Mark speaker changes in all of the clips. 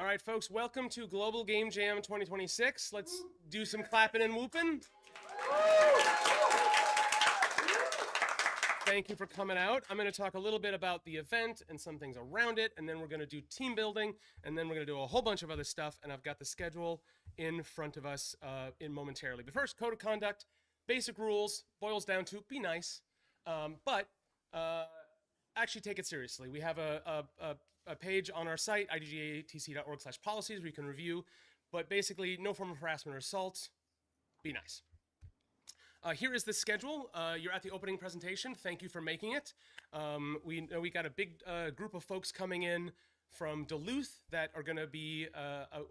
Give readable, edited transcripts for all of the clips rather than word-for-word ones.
Speaker 1: All right, folks, welcome to Global Game Jam 2026. Let's do some clapping and whooping. Thank you for coming out. I'm going to talk a little bit about the event and some things around it, and then we're going to do team building, and then we're going to do a whole bunch of other stuff, and I've got the schedule in front of us in momentarily. But first, code of conduct, basic rules, boils down to be nice, but actually take it seriously. We have a page on our site, idgatc.org/policies, where you can review, but basically no form of harassment or assault. Be nice. Here is the schedule. You're at the opening presentation. Thank you for making it. We know we got a big group of folks coming in from Duluth that are going to be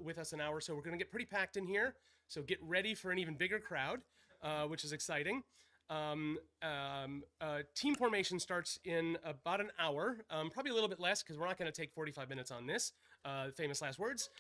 Speaker 1: with us an hour, so we're going to get pretty packed in here. So get ready for an even bigger crowd, which is exciting. Team formation starts in about an hour, probably a little bit less because we're not going to take 45 minutes on this. Famous last words.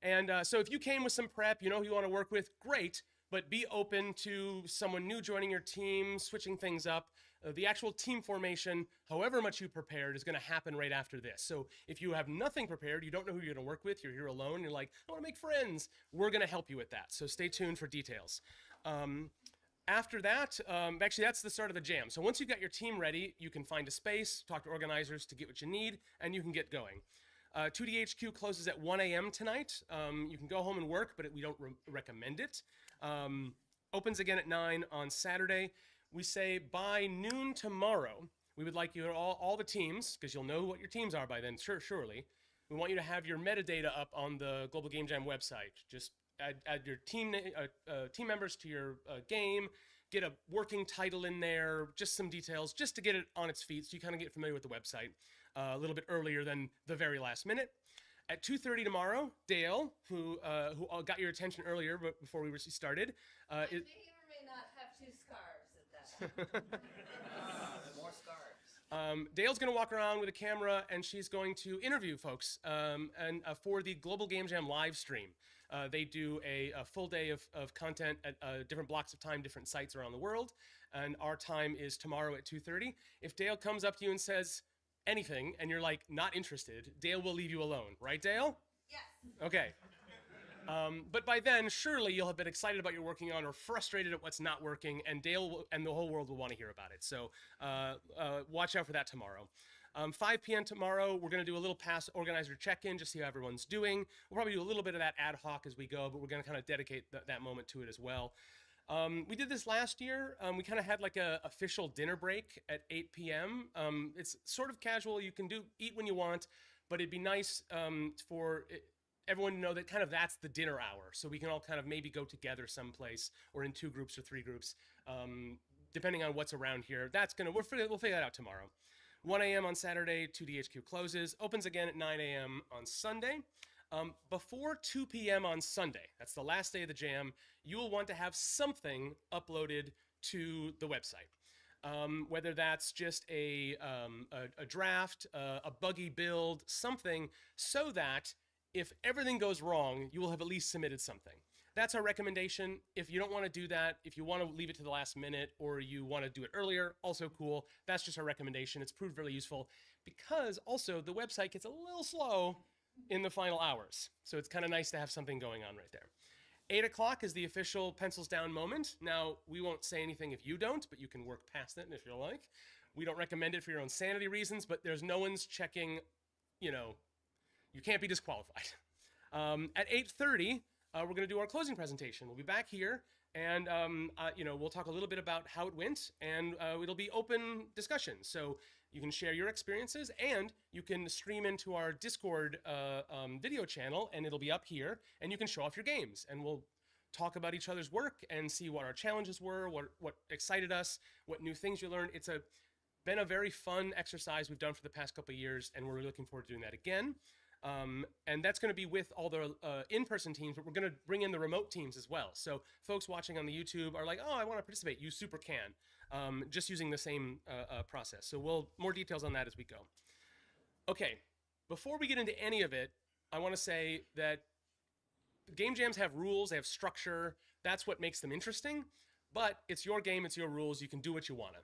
Speaker 1: And so if you came with some prep, you know who you want to work with, great, but be open to someone new joining your team, switching things up. The actual team formation, however much you prepared, is going to happen right after this. So if you have nothing prepared, you don't know who you're going to work with, you're here alone, you're like, I want to make friends, we're going to help you with that. So stay tuned for details. After that, actually that's the start of the jam. So once you've got your team ready, you can find a space, talk to organizers to get what you need, and you can get going. 2DHQ closes at 1 a.m. tonight. You can go home and work, but we don't recommend it. Opens again at 9 on Saturday. We say by noon tomorrow, we would like you all the teams, because you'll know what your teams are by then, surely. We want you to have your metadata up on the Global Game Jam website. Just add your team members to your game, get a working title in there, just some details, just to get it on its feet so you kind of get familiar with the website a little bit earlier than the very last minute. At 2:30 tomorrow, Dale, who got your attention earlier but before we started.
Speaker 2: I may or may not have 2 scarves at that time.
Speaker 3: More scarves.
Speaker 1: Dale's going to walk around with a camera, and she's going to interview folks for the Global Game Jam live stream. They do a full day of content at different blocks of time, different sites around the world, and our time is tomorrow at 2:30. If Dale comes up to you and says anything, and you're like not interested, Dale will leave you alone, right, Dale?
Speaker 2: Yes.
Speaker 1: Okay. But by then, surely you'll have been excited about what you're working on or frustrated at what's not working, and Dale and the whole world will want to hear about it. So watch out for that tomorrow. 5 p.m. tomorrow, we're going to do a little past organizer check-in, just see how everyone's doing. We'll probably do a little bit of that ad hoc as we go, but we're going to kind of dedicate that moment to it as well. We did this last year. We kind of had like a official dinner break at 8 p.m. It's sort of casual. You can eat when you want, but it'd be nice for everyone to know that kind of that's the dinner hour. So we can all kind of maybe go together someplace or in 2 groups or 3 groups, depending on what's around here. We'll figure that out tomorrow. 1 a.m. on Saturday, 2DHQ closes. Opens again at 9 a.m. on Sunday. Before 2 p.m. on Sunday, that's the last day of the jam, you will want to have something uploaded to the website. Whether that's just a draft, a buggy build, something, so that if everything goes wrong, you will have at least submitted something. That's our recommendation. If you don't want to do that, if you want to leave it to the last minute or you want to do it earlier, also cool. That's just our recommendation. It's proved really useful because also the website gets a little slow in the final hours. So it's kind of nice to have something going on right there. 8 o'clock is the official pencils down moment. Now, we won't say anything if you don't, but you can work past it if you like. We don't recommend it for your own sanity reasons, but there's no one's checking, you can't be disqualified. At 8:30, we're going to do our closing presentation. We'll be back here, and we'll talk a little bit about how it went, and it'll be open discussion. So you can share your experiences, and you can stream into our Discord video channel, and it'll be up here, and you can show off your games, and we'll talk about each other's work and see what our challenges were, what excited us, what new things you learned. It's been a very fun exercise we've done for the past couple of years, and we're looking forward to doing that again. And that's going to be with all the in-person teams, but we're going to bring in the remote teams as well. So folks watching on the YouTube are like, oh, I want to participate. You super can, just using the same process. So more details on that as we go. Okay, before we get into any of it, I want to say that game jams have rules, they have structure. That's what makes them interesting. But it's your game, it's your rules. You can do what you want to.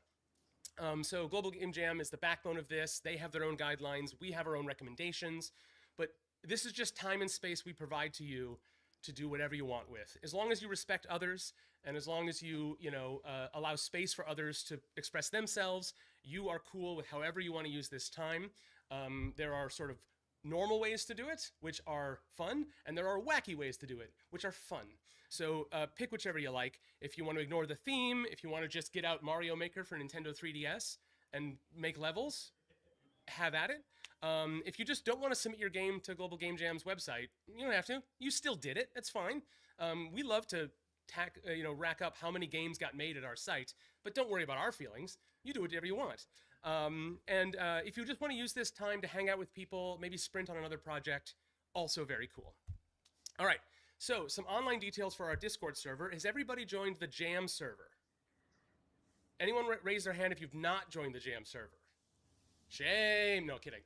Speaker 1: So Global Game Jam is the backbone of this. They have their own guidelines. We have our own recommendations. But this is just time and space we provide to you to do whatever you want with. As long as you respect others and as long as you, allow space for others to express themselves, you are cool with however you want to use this time. There are sort of normal ways to do it, which are fun, and there are wacky ways to do it, which are fun. So pick whichever you like. If you want to ignore the theme, if you want to just get out Mario Maker for Nintendo 3DS and make levels, have at it. If you just don't want to submit your game to Global Game Jam's website, you don't have to. You still did it. That's fine. We love to rack up how many games got made at our site, but don't worry about our feelings. You do whatever you want. If you just want to use this time to hang out with people, maybe sprint on another project, also very cool. All right, so some online details for our Discord server. Has everybody joined the Jam server? Anyone raise their hand if you've not joined the Jam server? Shame. No, kidding.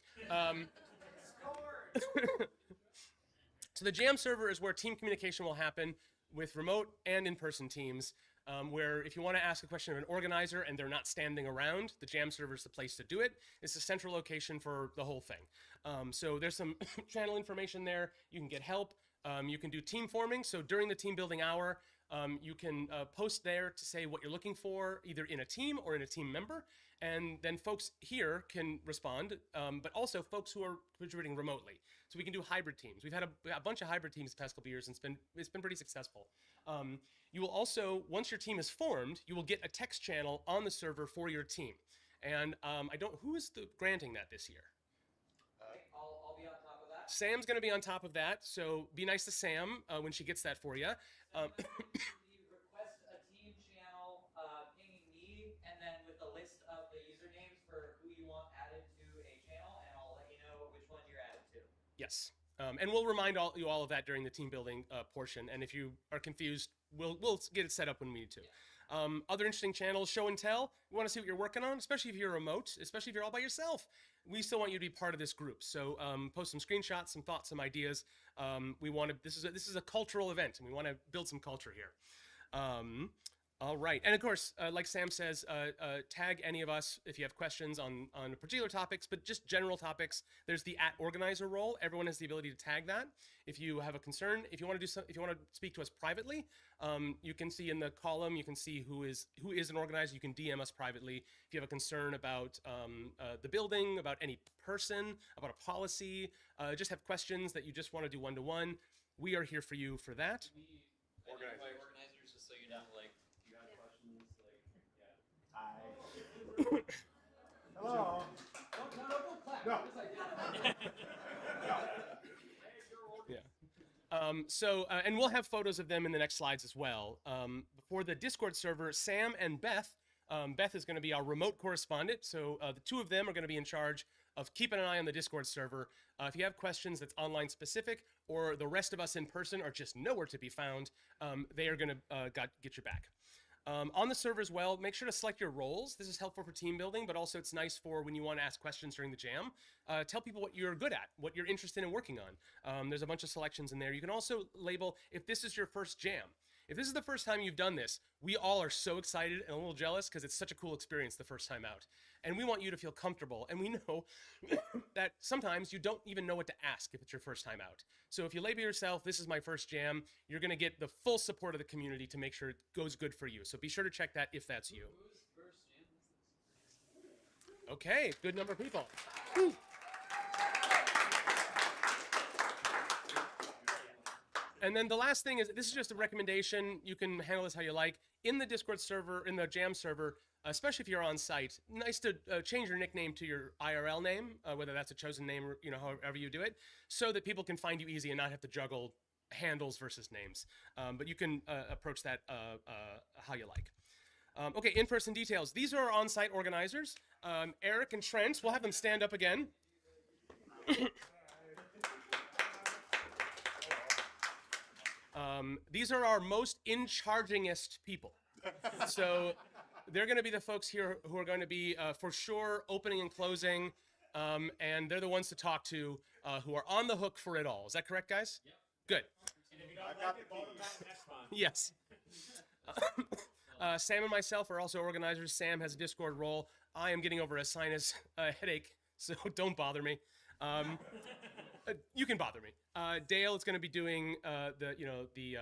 Speaker 1: So the Jam server is where team communication will happen with remote and in-person teams, where if you want to ask a question of an organizer and they're not standing around, the Jam server is the place to do it. It's a central location for the whole thing. So there's some channel information there. You can get help. You can do team forming. So during the team building hour, you can post there to say what you're looking for, either in a team or in a team member. And then folks here can respond, but also folks who are contributing remotely. So we can do hybrid teams. We've had a bunch of hybrid teams the past couple years, and it's been pretty successful. You will also, once your team is formed, you will get a text channel on the server for your team. And who is granting that this year?
Speaker 3: I'll be on top of that.
Speaker 1: Sam's going to be on top of that, so be nice to Sam when she gets that for you.
Speaker 3: You request a team channel, pinging me, and then with a list of the usernames for who you want added to a channel, and I'll let you know which one you're added to.
Speaker 1: Yes. And we'll remind you all of that during the team building portion. And if you are confused, we'll get it set up when we need to. Other interesting channels, show and tell. We want to see what you're working on, especially if you're remote, especially if you're all by yourself. We still want you to be part of this group. So post some screenshots, some thoughts, some ideas. This is a cultural event, and we want to build some culture here. All right. And of course, like Sam says, tag any of us if you have questions on particular topics, but just general topics. There's the @organizer role. Everyone has the ability to tag that. If you have a concern, if you want to speak to us privately, you can see in the column, you can see who is an organizer. You can DM us privately. If you have a concern about the building, about any person, about a policy, just have questions that you just want to do one-to-one, we are here for you for that.
Speaker 4: Organizers, just so you know, like, you have questions, like, yeah.
Speaker 5: Hello.
Speaker 3: No, clap.
Speaker 5: No.
Speaker 1: Yeah. And we'll have photos of them in the next slides as well. For the Discord server, Sam and Beth, Beth is going to be our remote correspondent. So the two of them are going to be in charge of keeping an eye on the Discord server. If you have questions that's online specific, or the rest of us in person are just nowhere to be found, they are going to get your back. On the server as well, make sure to select your roles. This is helpful for team building, but also it's nice for when you want to ask questions during the jam. Tell people what you're good at, what you're interested in working on. There's a bunch of selections in there. You can also label if this is your first jam. If this is the first time you've done this, we all are so excited and a little jealous because it's such a cool experience the first time out. And we want you to feel comfortable. And we know that sometimes you don't even know what to ask if it's your first time out. So if you label yourself, this is my first jam, you're going to get the full support of the community to make sure it goes good for you. So be sure to check that if that's you.
Speaker 4: Whose first jam is this?
Speaker 1: Okay, good number of people. Whew. And then the last thing is, this is just a recommendation. You can handle this how you like. In the Discord server, in the Jam server, especially if you're on site, nice to change your nickname to your IRL name, whether that's a chosen name or however you do it, so that people can find you easy and not have to juggle handles versus names. But you can approach that how you like. Okay, in-person details. These are our on-site organizers. Eric and Trent, we'll have them stand up again. These are our most in-chargingest people. So they're going to be the folks here who are going to be, for sure, opening and closing, and they're the ones to talk to who are on the hook for it all. Is that correct, guys?
Speaker 4: Yep.
Speaker 1: Good.
Speaker 4: And if you don't like it, vote them out next month.
Speaker 1: Yes. Sam and myself are also organizers. Sam has a Discord role. I am getting over a sinus headache, so don't bother me. You can bother me. Dale is going to be doing the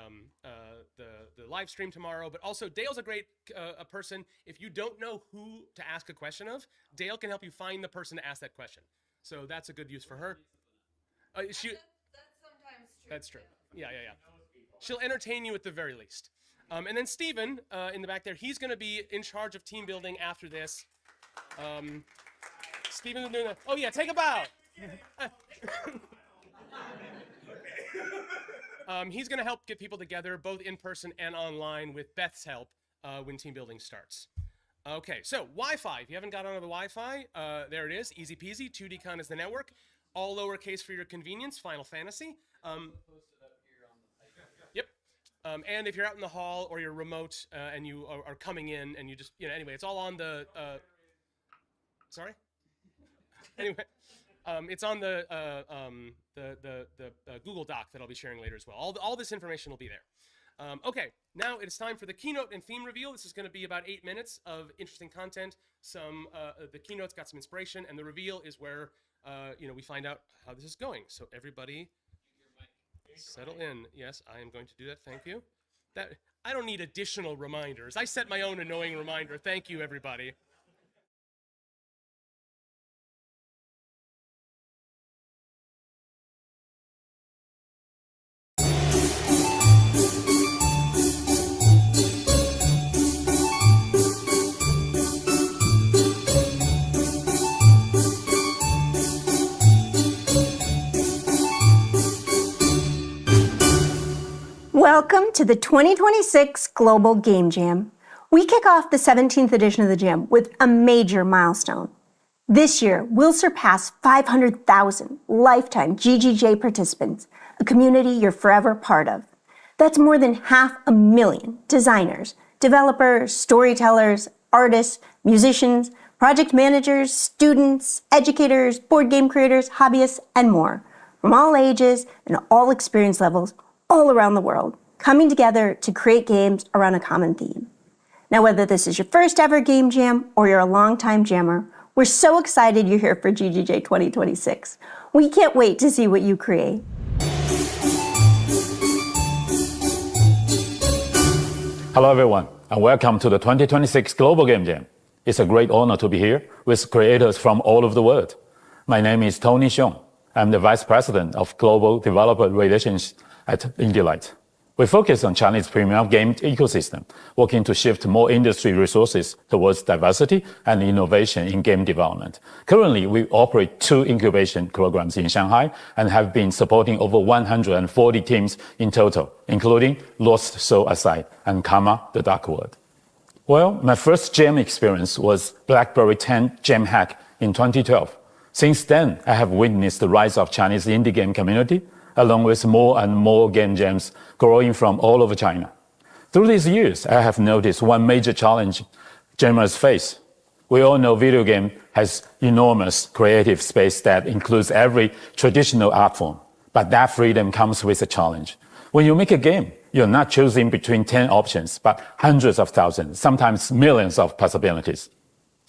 Speaker 1: live stream tomorrow, but also Dale's a great a person. If you don't know who to ask a question of, Dale can help you find the person to ask that question. So that's a good use for her.
Speaker 2: That's sometimes true.
Speaker 1: That's true. Yeah. She'll entertain you at the very least. And then Steven, in the back there, he's going to be in charge of team building after this. Steven's doing that. Oh yeah, take a bow. He's going to help get people together, both in person and online, with Beth's help when team building starts. Okay, so Wi-Fi. If you haven't got onto the Wi-Fi, there it is. Easy peasy. 2DCon is the network. All lowercase for your convenience. Final Fantasy. Yep. And if you're out in the hall or you're remote and you are coming in and you just, anyway, it's all on the. Sorry. Anyway. It's on the Google Doc that I'll be sharing later as well. All this information will be there. Okay, now it's time for the keynote and theme reveal. This is going to be about 8 minutes of interesting content. The keynote's got some inspiration, and the reveal is where we find out how this is going. So everybody, settle in. Yes, I am going to do that. Thank you. I don't need additional reminders. I set my own annoying reminder. Thank you, everybody.
Speaker 5: Welcome to the 2026 Global Game Jam. We kick off the 17th edition of the Jam with a major milestone. This year, we'll surpass 500,000 lifetime GGJ participants, a community you're forever part of. That's more than 500,000 designers, developers, storytellers, artists, musicians, project managers, students, educators, board game creators, hobbyists, and more, from all ages and all experience levels, all around the world, coming together to create games around a common theme. Now, whether this is your first ever Game Jam or you're a longtime jammer, we're so excited you're here for GGJ 2026. We can't wait to see what you create.
Speaker 6: Hello everyone, and welcome to the 2026 Global Game Jam. It's a great honor to be here with creators from all over the world. My name is Tony Xiong. I'm the Vice President of Global Developer Relations at IndieLight. We focus on Chinese premium game ecosystem, working to shift more industry resources towards diversity and innovation in game development. Currently, we operate 2 incubation programs in Shanghai and have been supporting over 140 teams in total, including Lost Soul Aside and Karma: The Dark World. Well, my first jam experience was BlackBerry 10 Jam Hack in 2012. Since then, I have witnessed the rise of Chinese indie game community, along with more and more game jams growing from all over China. Through these years, I have noticed one major challenge gamers face. We all know video game has enormous creative space that includes every traditional art form, but that freedom comes with a challenge. When you make a game, you're not choosing between 10 options, but hundreds of thousands, sometimes millions of possibilities.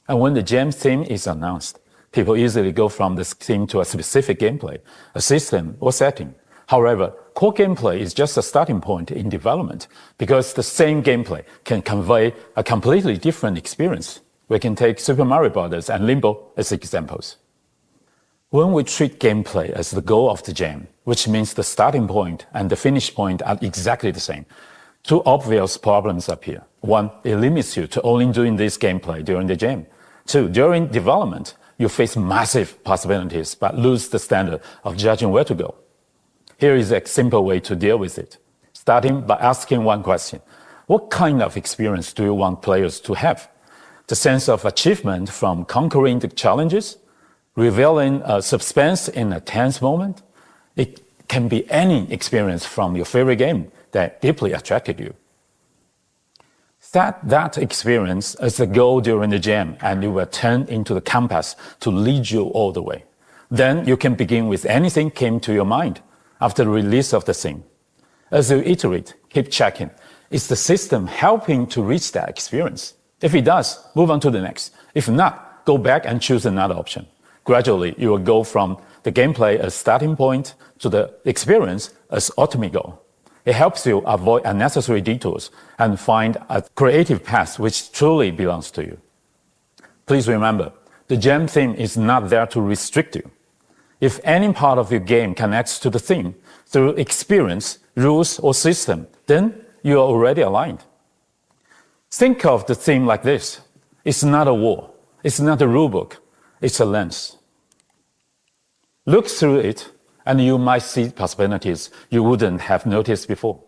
Speaker 6: And when the jam theme is announced, people easily go from this theme to a specific gameplay, a system, or setting. However, core gameplay is just a starting point in development because the same gameplay can convey a completely different experience. We can take Super Mario Bros. And Limbo as examples. When we treat gameplay as the goal of the jam, which means the starting point and the finish point are exactly the same, 2 obvious problems appear. 1, it limits you to only doing this gameplay during the jam. 2, during development, you face massive possibilities but lose the standard of judging where to go. Here is a simple way to deal with it, starting by asking one question. What kind of experience do you want players to have? The sense of achievement from conquering the challenges? Revealing a suspense in a tense moment? It can be any experience from your favorite game that deeply attracted you. Set that experience as the goal during the jam, and it will turn into the compass to lead you all the way. Then you can begin with anything came to your mind after the release of the theme. As you iterate, keep checking. Is the system helping to reach that experience? If it does, move on to the next. If not, go back and choose another option. Gradually, you will go from the gameplay as starting point to the experience as ultimate goal. It helps you avoid unnecessary detours and find a creative path which truly belongs to you. Please remember, the jam theme is not there to restrict you. If any part of your game connects to the theme through experience, rules, or system, then you are already aligned. Think of the theme like this. It's not a wall. It's not a rulebook. It's a lens. Look through it, and you might see possibilities you wouldn't have noticed before.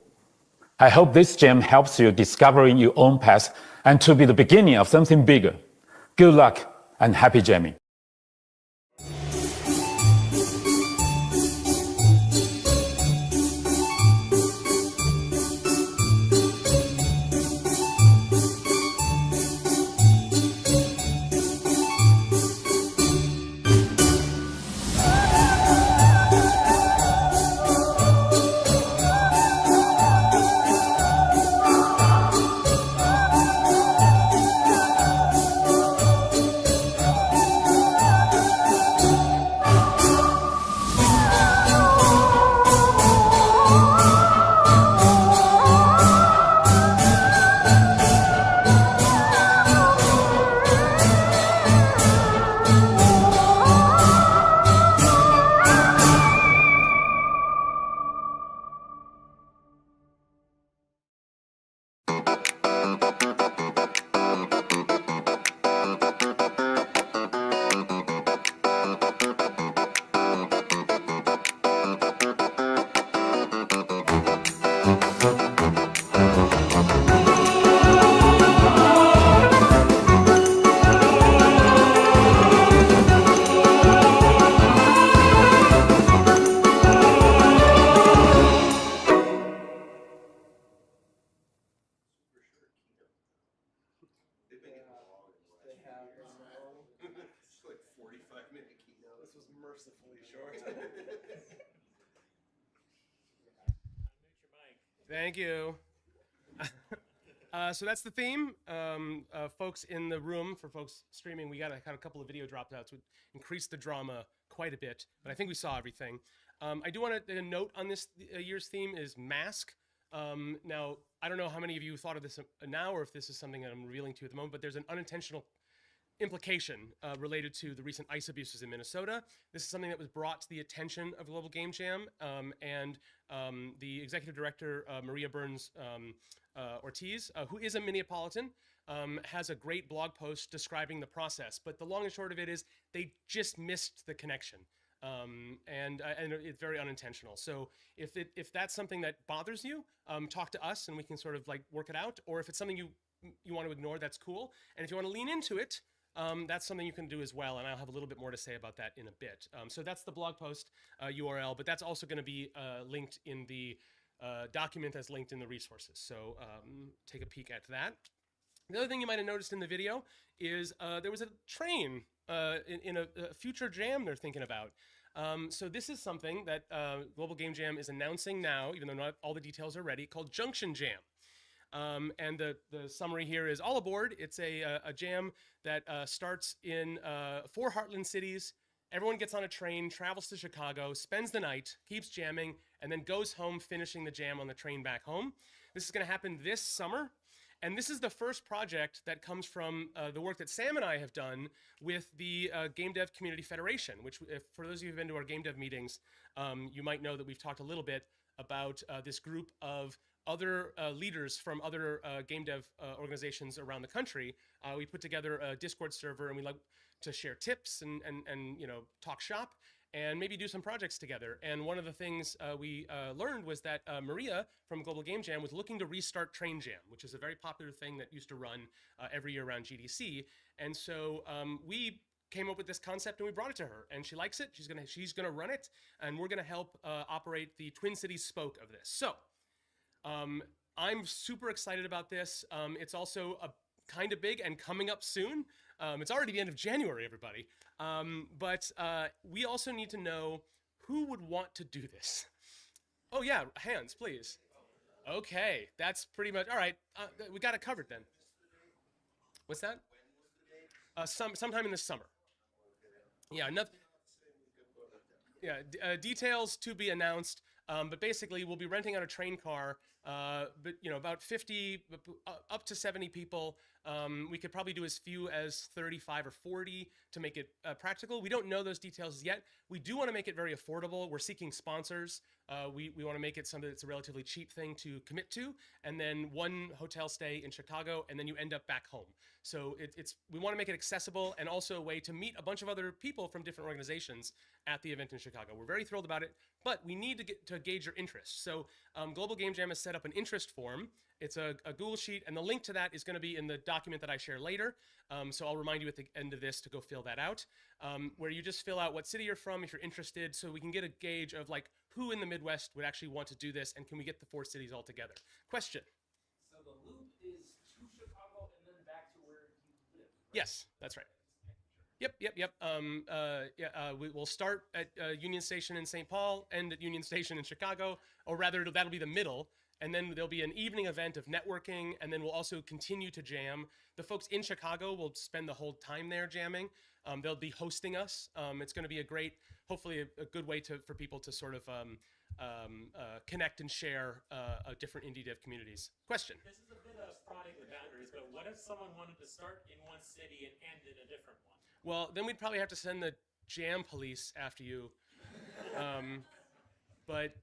Speaker 6: I hope this jam helps you discovering your own path and to be the beginning of something bigger. Good luck and happy jamming.
Speaker 1: Thank you. So that's the theme. Folks in the room, for folks streaming, we got a couple of video dropouts, which increased the drama quite a bit, but I think we saw everything. I do want to note on this year's theme is mask. Now, I don't know how many of you thought of this now or if this is something that I'm revealing to you at the moment, but there's an unintentional implication related to the recent ICE abuses in Minnesota. This is something that was brought to the attention of Global Game Jam, and the executive director, Maria Burns Ortiz, who is a Minneapolitan, has a great blog post describing the process. But the long and short of it is they just missed the connection. And it's very unintentional. So if that's something that bothers you, talk to us and we can sort of like work it out. Or if it's something you want to ignore, that's cool. And if you want to lean into it, that's something you can do as well, and I'll have a little bit more to say about that in a bit. So that's the blog post URL, but that's also going to be linked in the document that's linked in the resources. So take a peek at that. The other thing you might have noticed in the video is there was a train in a future jam they're thinking about. So this is something that Global Game Jam is announcing now, even though not all the details are ready, called Junction Jam. And the summary here is all aboard. It's a jam that starts in 4 Heartland cities. Everyone gets on a train, travels to Chicago, spends the night, keeps jamming, and then goes home, finishing the jam on the train back home. This is going to happen this summer. And this is the first project that comes from the work that Sam and I have done with the Game Dev Community Federation, which, for those of you who've been to our Game Dev meetings, you might know that we've talked a little bit about this group of other leaders from other game dev organizations around the country. We put together a Discord server, and we like to share tips and talk shop and maybe do some projects together. And one of the things we learned was that Maria from Global Game Jam was looking to restart Train Jam, which is a very popular thing that used to run every year around GDC. And so we came up with this concept and we brought it to her, and she likes it. She's gonna run it, and we're gonna help operate the Twin Cities spoke of this. So I'm super excited about this. It's also kind of big and coming up soon. It's already the end of January, everybody. But we also need to know who would want to do this. Oh yeah, hands, please. Okay, that's pretty much, all right. We got it covered then. What's that? sometime in the summer. Yeah, details to be announced. But basically, we'll be renting out a train car. But about 50 up to 70 people. We could probably do as few as 35 or 40 to make it practical. We don't know those details yet. We do want to make it very affordable. We're seeking sponsors. We want to make it something that's a relatively cheap thing to commit to, and then one hotel stay in Chicago, and then you end up back home. So we want to make it accessible and also a way to meet a bunch of other people from different organizations at the event in Chicago. We're very thrilled about it, but we need to gauge your interest. So Global Game Jam has set up an interest form. It's a Google Sheet, and the link to that is going to be in the document that I share later. So I'll remind you at the end of this to go fill that out, where you just fill out what city you're from if you're interested, so we can get a gauge of like who in the Midwest would actually want to do this, and can we get the 4 cities all together? Question?
Speaker 7: So the loop is to Chicago and then back to where you live. Right?
Speaker 1: Yes, that's right. Yep. We'll start at Union Station in St. Paul, end at Union Station in Chicago, or rather that'll be the middle. And then there'll be an evening event of networking, and then we'll also continue to jam. The folks in Chicago will spend the whole time there jamming. They'll be hosting us. It's going to be a great, hopefully a good way for people to sort of connect and share different indie dev communities. Question?
Speaker 8: This is a bit of prodding the boundaries, but what if someone wanted to start in one city and end in a different one?
Speaker 1: Well, then we'd probably have to send the jam police after you. But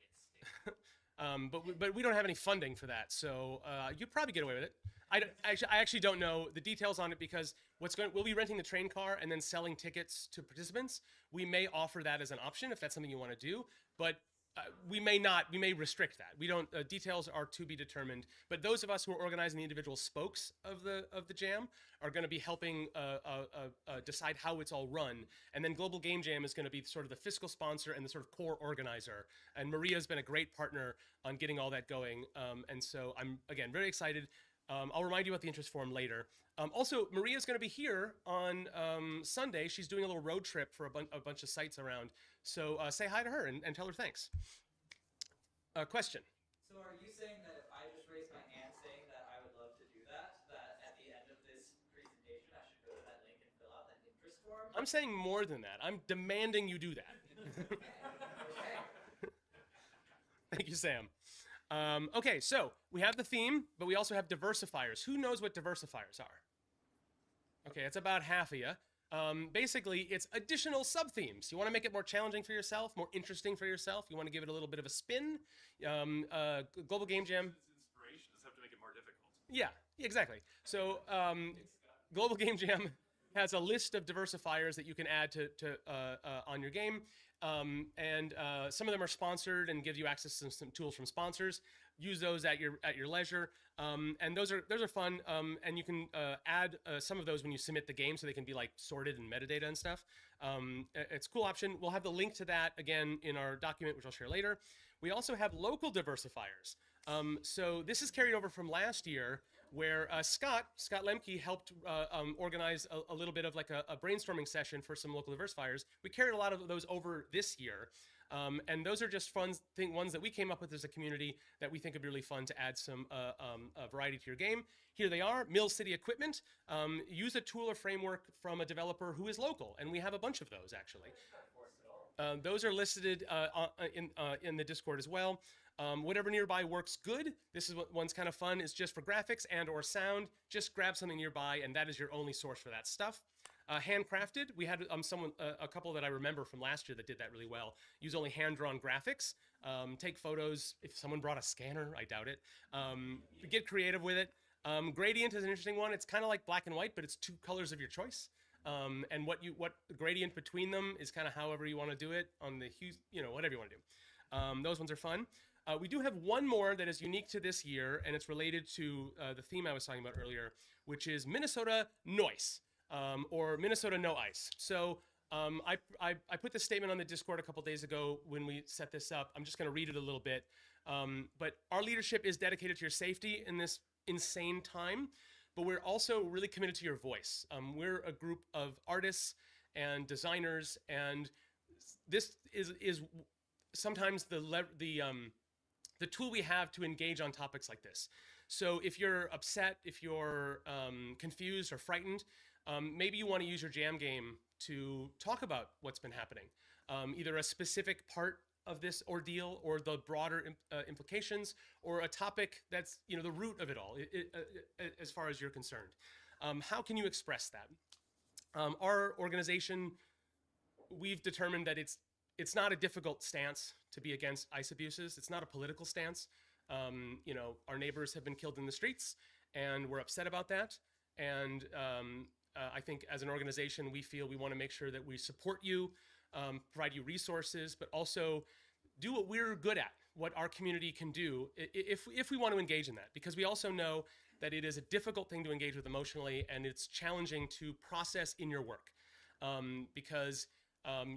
Speaker 1: we don't have any funding for that, so you'd probably get away with it. I actually don't know the details on it, because we'll be renting the train car and then selling tickets to participants. We may offer that as an option if that's something you want to do, but we may not. We may restrict that. We don't. Details are to be determined. But those of us who are organizing the individual spokes of the jam are going to be helping decide how it's all run. And then Global Game Jam is going to be sort of the fiscal sponsor and the sort of core organizer. And Maria's been a great partner on getting all that going. And so I'm again very excited. I'll remind you about the interest form later. Also, Maria's going to be here on Sunday. She's doing a little road trip for a bunch of sites around. So say hi to her and tell her thanks. Question?
Speaker 3: So are you saying that if I just raise my hand saying that I would love to do that, that at the end of this presentation I should go to that link and fill out that interest form?
Speaker 1: I'm saying more than that. I'm demanding you do that. Thank you, Sam. Okay, so we have the theme, but we also have diversifiers. Who knows what diversifiers are? Okay, it's about half of you. Basically, it's additional sub-themes. You want to make it more challenging for yourself, more interesting for yourself. You want to give it a little bit of a spin. Global Game Jam.
Speaker 9: Inspiration. Just have to make it more difficult.
Speaker 1: Yeah, exactly. So Global Game Jam has a list of diversifiers that you can add to on your game. And some of them are sponsored and give you access to some tools from sponsors. Use those at your leisure, and those are fun. And you can add some of those when you submit the game, so they can be like sorted and metadata and stuff. It's a cool option. We'll have the link to that again in our document, which I'll share later. We also have local diversifiers. So this is carried over from last year, where Scott Lemke helped organize a little bit of like a brainstorming session for some local diversifiers. We carried a lot of those over this year. And those are just ones that we came up with as a community that we think would be really fun to add some variety to your game. Here they are: Mill City Equipment. Use a tool or framework from a developer who is local, and we have a bunch of those actually. Those are listed in the Discord as well. Whatever nearby works good. This is one's kind of fun. Is just for graphics and or sound. Just grab something nearby, and that is your only source for that stuff. Handcrafted. We had a couple that I remember from last year that did that really well. Use only hand-drawn graphics. Take photos. If someone brought a scanner, I doubt it. Get creative with it. Gradient is an interesting one. It's kind of like black and white, but it's 2 colors of your choice. And what gradient between them is kind of however you want to do it on the hues, whatever you want to do. Those ones are fun. We do have one more that is unique to this year, and it's related to the theme I was talking about earlier, which is Minnesota Noise, or Minnesota No Ice. So I put this statement on the Discord a couple days ago when we set this up. I'm just going to read it a little bit. But our leadership is dedicated to your safety in this insane time, but we're also really committed to your voice. We're a group of artists and designers, and this is sometimes the tool we have to engage on topics like this. So if you're upset, if you're confused or frightened, Maybe you want to use your jam game to talk about what's been happening, either a specific part of this ordeal or the broader implications, or a topic that's the root of it all, as far as you're concerned. How can you express that? Our organization, we've determined that it's not a difficult stance to be against ICE abuses. It's not a political stance. Our neighbors have been killed in the streets, and we're upset about that. And I think as an organization, we feel we want to make sure that we support you, provide you resources, but also do what we're good at, what our community can do if we want to engage in that. Because we also know that it is a difficult thing to engage with emotionally, and it's challenging to process in your work. Because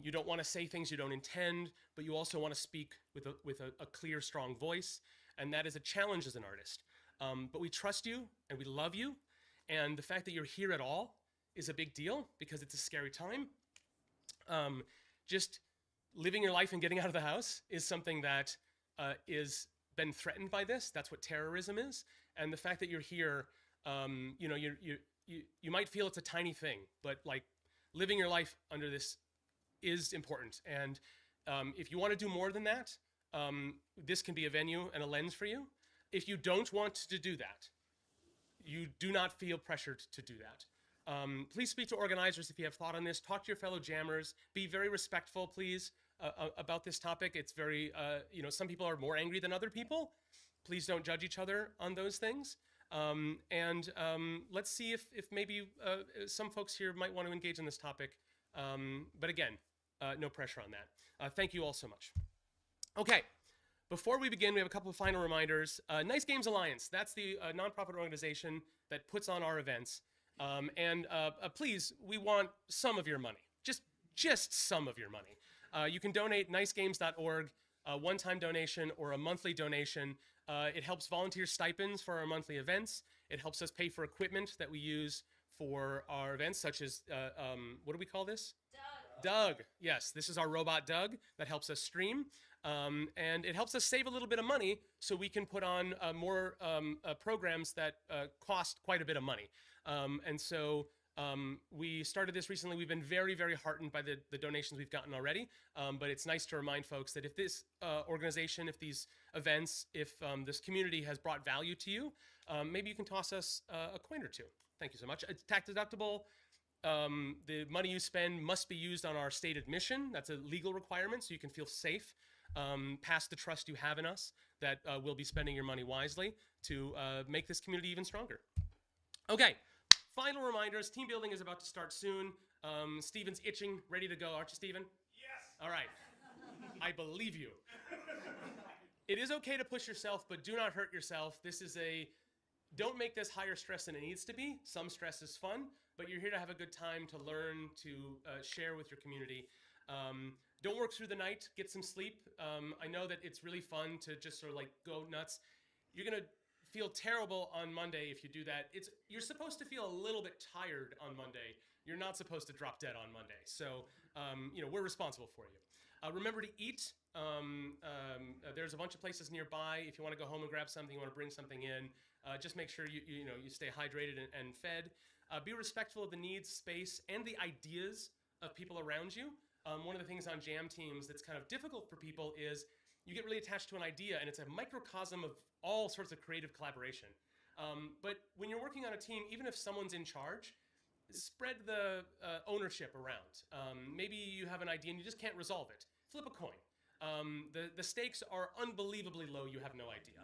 Speaker 1: you don't want to say things you don't intend, but you also want to speak with a clear, strong voice, and that is a challenge as an artist. But we trust you, and we love you, and the fact that you're here at all is a big deal because it's a scary time. Just living your life and getting out of the house is something that is been threatened by this. That's what terrorism is. And the fact that you're here, you might feel it's a tiny thing, but like living your life under this is important. And if you want to do more than that, this can be a venue and a lens for you. If you don't want to do that, you do not feel pressured to do that. Please speak to organizers if you have thought on this. Talk to your fellow jammers. Be very respectful, please, about this topic. It's very, some people are more angry than other people. Please don't judge each other on those things. Let's see if maybe some folks here might want to engage in this topic. But again, no pressure on that. Thank you all so much. Okay. Before we begin, we have a couple of final reminders. Nice Games Alliance, that's the nonprofit organization that puts on our events. Please, we want some of your money, just some of your money. You can donate nicegames.org, a one-time donation or a monthly donation. It helps volunteer stipends for our monthly events. It helps us pay for equipment that we use for our events, such as, what do we call this? Doug. Yes, this is our robot Doug that helps us stream. And it helps us save a little bit of money so we can put on more programs that cost quite a bit of money. We started this recently. We've been very, very heartened by the donations we've gotten already. But it's nice to remind folks that if this organization, if these events, if this community has brought value to you, maybe you can toss us a coin or two. Thank you so much. It's tax deductible. The money you spend must be used on our stated mission. That's a legal requirement, so you can feel safe. Past the trust you have in us that we'll be spending your money wisely to make this community even stronger. Okay, final reminders. Team building is about to start soon. Steven's itching, ready to go. Aren't you, Steven?
Speaker 9: Yes!
Speaker 1: All right. I believe you. It is okay to push yourself, but do not hurt yourself. Don't make this higher stress than it needs to be. Some stress is fun, but you're here to have a good time, to learn, to share with your community. Don't work through the night, get some sleep. I know that it's really fun to just sort of like go nuts. You're gonna feel terrible on Monday if you do that. You're supposed to feel a little bit tired on Monday. You're not supposed to drop dead on Monday. So, we're responsible for you. Remember to eat. There's a bunch of places nearby. If you want to go home and grab something, you want to bring something in, just make sure you stay hydrated and fed. Be respectful of the needs, space, and the ideas of people around you. One of the things on jam teams that's kind of difficult for people is you get really attached to an idea, and it's a microcosm of all sorts of creative collaboration. But when you're working on a team, even if someone's in charge, spread the ownership around. Maybe you have an idea and you just can't resolve it. Flip a coin. The stakes are unbelievably low. You have no idea.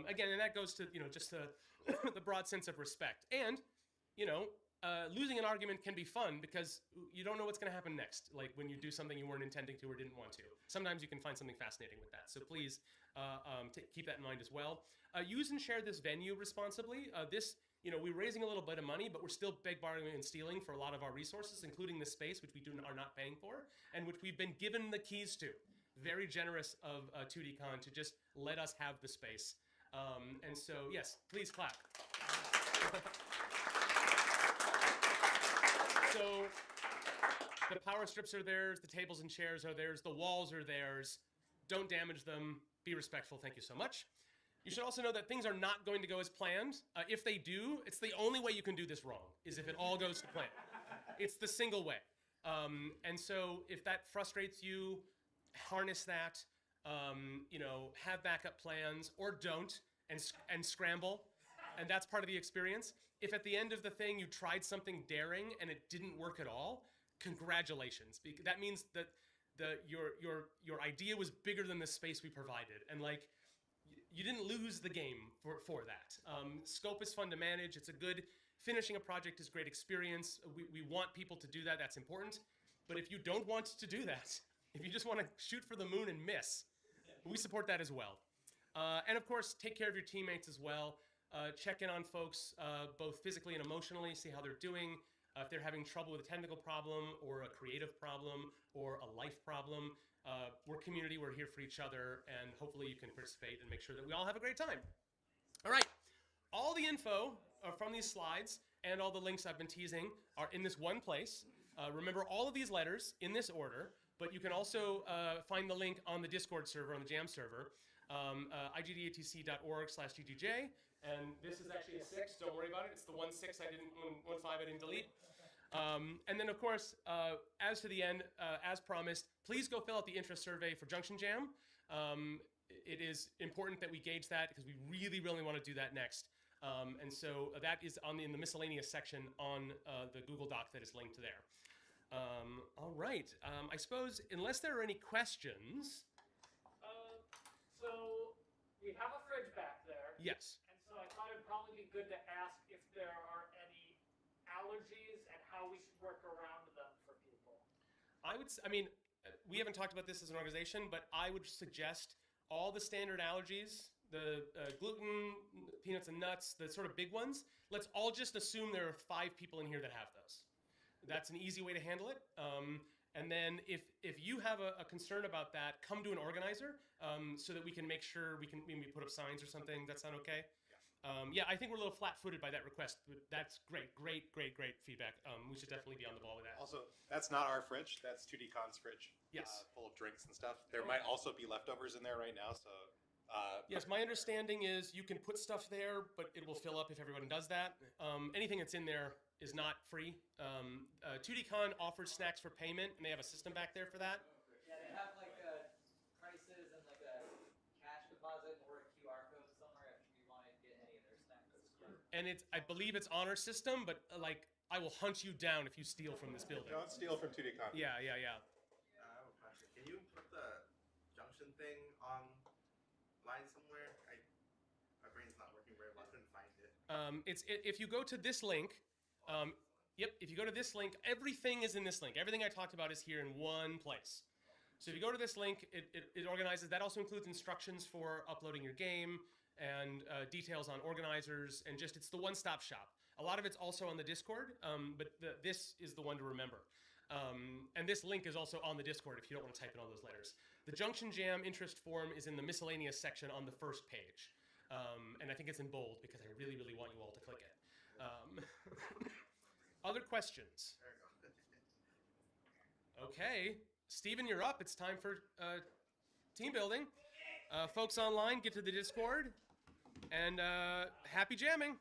Speaker 1: Again, and that goes to just the broad sense of respect. And losing an argument can be fun because you don't know what's going to happen next. Like when you do something you weren't intending to or didn't want to. Sometimes you can find something fascinating with that. So please keep that in mind as well. Use and share this venue responsibly. We're raising a little bit of money, but we're still borrowing and stealing for a lot of our resources, including this space, which we are not paying for, and which we've been given the keys to. Very generous of 2DCon to just let us have the space. And so, yes, please clap. So the power strips are theirs, the tables and chairs are theirs, the walls are theirs. Don't damage them. Be respectful. Thank you so much. You should also know that things are not going to go as planned. If they do, it's the only way you can do this wrong, is if it all goes to plan. It's the single way. And so if that frustrates you, harness that, have backup plans, or don't, and scramble. And that's part of the experience. If at the end of the thing you tried something daring and it didn't work at all, congratulations. That means that your idea was bigger than the space we provided. And like, you didn't lose the game for that. Scope is fun to manage. It's a good, finishing a project is great experience. We want people to do that. That's important. But if you don't want to do that, if you just want to shoot for the moon and miss, we support that as well. And of course, take care of your teammates as well. Check in on folks, both physically and emotionally, see how they're doing. If they're having trouble with a technical problem or a creative problem or a life problem, we're community, we're here for each other, and hopefully you can participate and make sure that we all have a great time. All right, all the info from these slides and all the links I've been teasing are in this one place. Remember all of these letters in this order, but you can also find the link on the Discord server, on the Jam server, igdatc.org/ggj. And this is actually a 6, don't worry about it. It's the 1 5 I didn't delete. And then, of course, as to the end, as promised, please go fill out the interest survey for Junction Jam. It is important that we gauge that because we really, really want to do that next. And so that is in the miscellaneous section on the Google Doc that is linked there. All right. I suppose, unless there are any questions.
Speaker 7: So we have a fridge back there.
Speaker 1: Yes.
Speaker 7: And so I thought it'd probably be good to ask if there are any allergies and how we should work around them for people.
Speaker 1: We haven't talked about this as an organization, but I would suggest all the standard allergies, the gluten, peanuts and nuts, the sort of big ones, let's all just assume there are 5 people in here that have those. That's an easy way to handle it. And then if you have a concern about that, come to an organizer so that we can make sure we put up signs or something. Does that sound okay? Yeah, I think we're a little flat-footed by that request, but that's great feedback. We should definitely be on the ball with that.
Speaker 10: Also, that's not our fridge. That's 2DCon's fridge.
Speaker 1: Yes.
Speaker 10: Full of drinks and stuff. There might also be leftovers in there right now, so...
Speaker 1: Yes, my understanding is you can put stuff there, but it will fill up if everyone does that. Anything that's in there is not free. 2DCon offers snacks for payment, and they have a system back there for that.
Speaker 3: Yeah, they have like prices and like a cash deposit or a QR code somewhere if you want to get any of their snacks.
Speaker 1: And I believe it's honor system, but like I will hunt you down if you steal from this building.
Speaker 10: Don't steal from 2DCon.
Speaker 1: Yeah.
Speaker 11: I have a question. Can you put the junction thing online somewhere? My brain's not working very well. I couldn't find it.
Speaker 1: If you go to this link, if you go to this link, everything is in this link. Everything I talked about is here in one place. So if you go to this link, it organizes. That also includes instructions for uploading your game and details on organizers, and it's the one-stop shop. A lot of it's also on the Discord, but this is the one to remember. And this link is also on the Discord if you don't want to type in all those letters. The Junction Jam interest form is in the miscellaneous section on the first page. And I think it's in bold because I really, really want you all to click it. Other questions? Okay. Steven, you're up. It's time for team building. Folks online, get to the Discord. And happy jamming.